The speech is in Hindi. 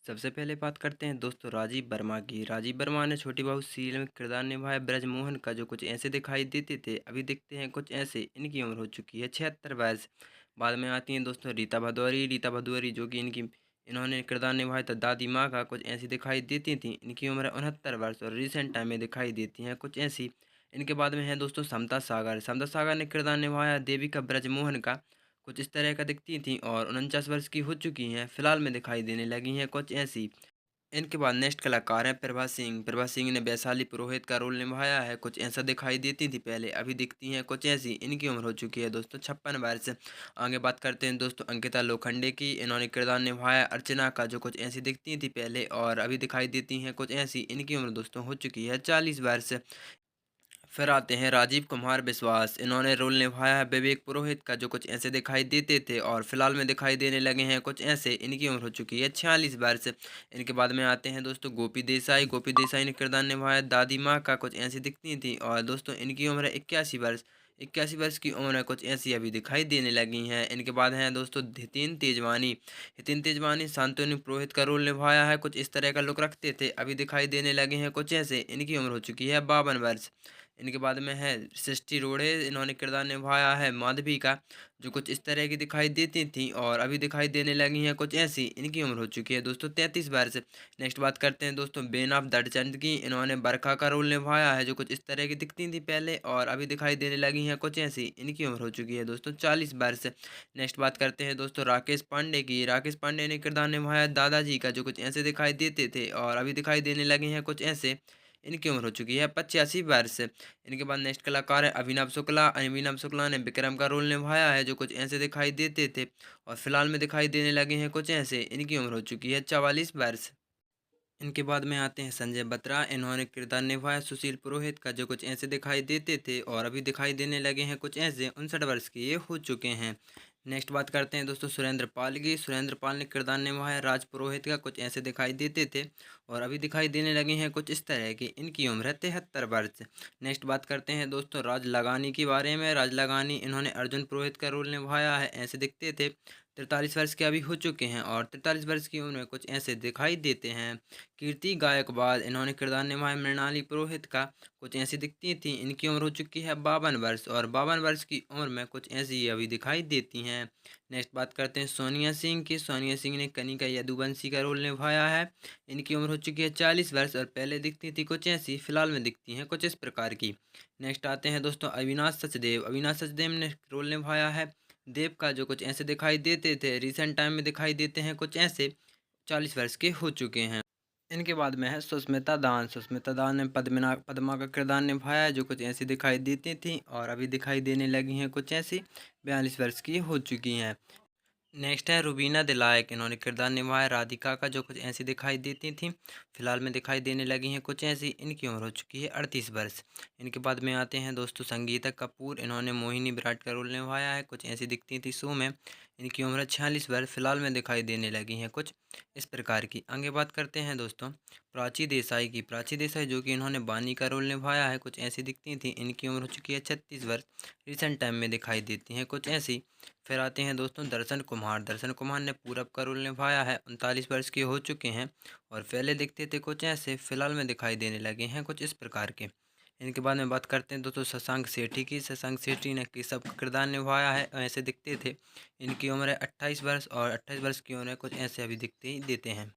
सबसे पहले बात करते हैं दोस्तों राजीव वर्मा की। राजीव वर्मा ने छोटी बहू सीरियल में किरदार निभाया ब्रजमोहन का, जो कुछ ऐसे दिखाई देते थे अभी दिखते हैं कुछ ऐसे। इनकी उम्र हो चुकी है 76 वर्ष। बाद में आती हैं दोस्तों रीता भदौरी। रीता भदौरी जो कि इन्होंने किरदार निभाया था दादी माँ का, कुछ ऐसी दिखाई देती थी। इनकी उम्र है 69 वर्ष और रिसेंट टाइम में दिखाई देती हैं कुछ ऐसी। इनके बाद में है दोस्तों समता सागर। समता सागर ने किरदार निभाया देविका ब्रजमोहन का, कुछ इस तरह का दिखती थीं और 49 वर्ष की हो चुकी हैं, फिलहाल में दिखाई देने लगी हैं कुछ ऐसी। इनके बाद नेक्स्ट कलाकार हैं प्रभा सिंह। प्रभा सिंह ने वैशाली पुरोहित का रोल निभाया है, कुछ ऐसा दिखाई देती थी पहले, अभी दिखती हैं कुछ ऐसी। इनकी उम्र हो चुकी है दोस्तों 56 वर्ष। आगे बात करते हैं दोस्तों अंकिता लोखंडे की। इन्होंने किरदार निभाया अर्चना का, जो कुछ ऐसी दिखती थी पहले और अभी दिखाई देती हैं कुछ ऐसी। इनकी उम्र दोस्तों हो चुकी है 40 वर्ष। फिर आते हैं राजीव कुमार विश्वास। इन्होंने रोल निभाया है विवेक पुरोहित का, जो कुछ ऐसे दिखाई देते थे और फिलहाल में दिखाई देने लगे हैं कुछ ऐसे। इनकी उम्र हो चुकी है 46 वर्ष। इनके बाद में आते हैं दोस्तों गोपी देसाई। गोपी देसाई ने किरदार निभाया दादी माँ का, कुछ ऐसी दिखती थी और दोस्तों इनकी उम्र है 81 वर्ष। 81 वर्ष की उम्र है कुछ ऐसी, अभी दिखाई देने लगी हैं। इनके बाद हैं दोस्तों हितिन तेजवानी। हितिन तेजवानी शांतनु पुरोहित का रोल निभाया है, कुछ इस तरह का लुक रखते थे, अभी दिखाई देने लगे हैं कुछ ऐसे। इनकी उम्र हो चुकी है 52 वर्ष। इनके बाद में है सृष्टि रोड़े। इन्होंने किरदार निभाया है माधवी का, जो कुछ इस तरह की दिखाई देती थी और अभी दिखाई देने लगी हैं कुछ ऐसी। इनकी उम्र हो चुकी है दोस्तों 33 वर्ष। नेक्स्ट बात करते हैं दोस्तों बेन ऑफ दडचंद की। इन्होंने बरखा का रोल निभाया है, जो कुछ इस तरह की दिखती थी पहले और अभी दिखाई देने लगी हैं कुछ ऐसी। इनकी उम्र हो चुकी है दोस्तों 40 वर्ष। नेक्स्ट बात करते हैं दोस्तों राकेश पांडे की। राकेश पांडे ने किरदार निभाया दादाजी का, जो कुछ ऐसे दिखाई देते थे और अभी दिखाई देने लगे हैं कुछ ऐसे। इनकी उम्र हो चुकी है 85 वर्ष। इनके बाद नेक्स्ट कलाकार है अभिनव शुक्ला। अभिनव शुक्ला ने विक्रम का रोल निभाया है, जो कुछ ऐसे दिखाई देते थे और फिलहाल में दिखाई देने लगे हैं कुछ ऐसे। इनकी उम्र हो चुकी है 44 वर्ष। इनके बाद में आते हैं संजय बत्रा। इन्होंने किरदार निभाया सुशील पुरोहित का, जो कुछ ऐसे दिखाई देते थे और अभी दिखाई देने लगे हैं कुछ ऐसे। 59 वर्ष के ये हो चुके हैं। नेक्स्ट बात करते हैं दोस्तों सुरेंद्र पाल की। सुरेंद्र पाल ने किरदार निभाया राज पुरोहित का, कुछ ऐसे दिखाई देते थे और अभी दिखाई देने लगे हैं कुछ इस तरह की। इनकी उम्र है 73 वर्ष। नेक्स्ट बात करते हैं दोस्तों राज लगानी के बारे में। राज लगानी इन्होंने अर्जुन पुरोहित का रोल निभाया है, ऐसे दिखते थे। 43 वर्ष के अभी हो चुके हैं और 43 वर्ष की उम्र में कुछ ऐसे दिखाई देते हैं। कीर्ति गायकवाड़। इन्होंने किरदार निभाया मृणाली पुरोहित का, कुछ ऐसी दिखती थी। इनकी उम्र हो चुकी है 52 वर्ष और 52 वर्ष की उम्र में कुछ ऐसी अभी दिखाई देती हैं। नेक्स्ट बात करते हैं सोनिया सिंह की। सोनिया सिंह ने कनिका यदुवंशी का रोल निभाया है। इनकी उम्र हो चुकी है 40 वर्ष और पहले दिखती थी कुछ ऐसी, फिलहाल में दिखती हैं कुछ इस प्रकार की। नेक्स्ट आते हैं दोस्तों अविनाश सचदेव। अविनाश सचदेव ने रोल निभाया है देव का, जो कुछ ऐसे दिखाई देते थे, रिसेंट टाइम में दिखाई देते हैं कुछ ऐसे। 40 वर्ष के हो चुके हैं। इनके बाद में है सुष्मिता दान। सुष्मिता दान ने पद्मा का किरदार निभाया है, जो कुछ ऐसी दिखाई देती थी और अभी दिखाई देने लगी हैं कुछ ऐसी। 42 वर्ष की हो चुकी हैं। नेक्स्ट है रुबीना दिलायक। इन्होंने किरदार निभाया राधिका का, जो कुछ ऐसी दिखाई देती थी, फिलहाल में दिखाई देने लगी हैं कुछ ऐसी। इनकी उम्र हो चुकी है 38 वर्ष। इनके बाद में आते हैं दोस्तों संगीता कपूर। इन्होंने मोहिनी विराट का रोल निभाया है, कुछ ऐसी दिखती थी शो में। इनकी उम्र 46 वर्ष, फिलहाल में दिखाई देने लगी हैं कुछ इस प्रकार की। आगे बात करते हैं दोस्तों प्राची देसाई की। प्राची देसाई जो कि इन्होंने बानी का रोल निभाया है, कुछ ऐसी दिखती थी। इनकी उम्र हो चुकी है 36 वर्ष। रिसेंट टाइम में दिखाई देती हैं कुछ ऐसी। फिर आते हैं दोस्तों दर्शन कुमार। दर्शन कुमार ने पूरब का रोल निभाया है, 39 वर्ष के हो चुके हैं और पहले दिखते थे कुछ ऐसे, फिलहाल में दिखाई देने लगे हैं कुछ इस प्रकार के। इनके बाद में बात करते हैं दोस्तों शशांक सेठी की। शशांक सेठी ने केशव का किरदार निभाया है, ऐसे दिखते थे। इनकी उम्र है 28 वर्ष और 28 वर्ष की उम्र है कुछ ऐसे अभी दिखते ही देते हैं।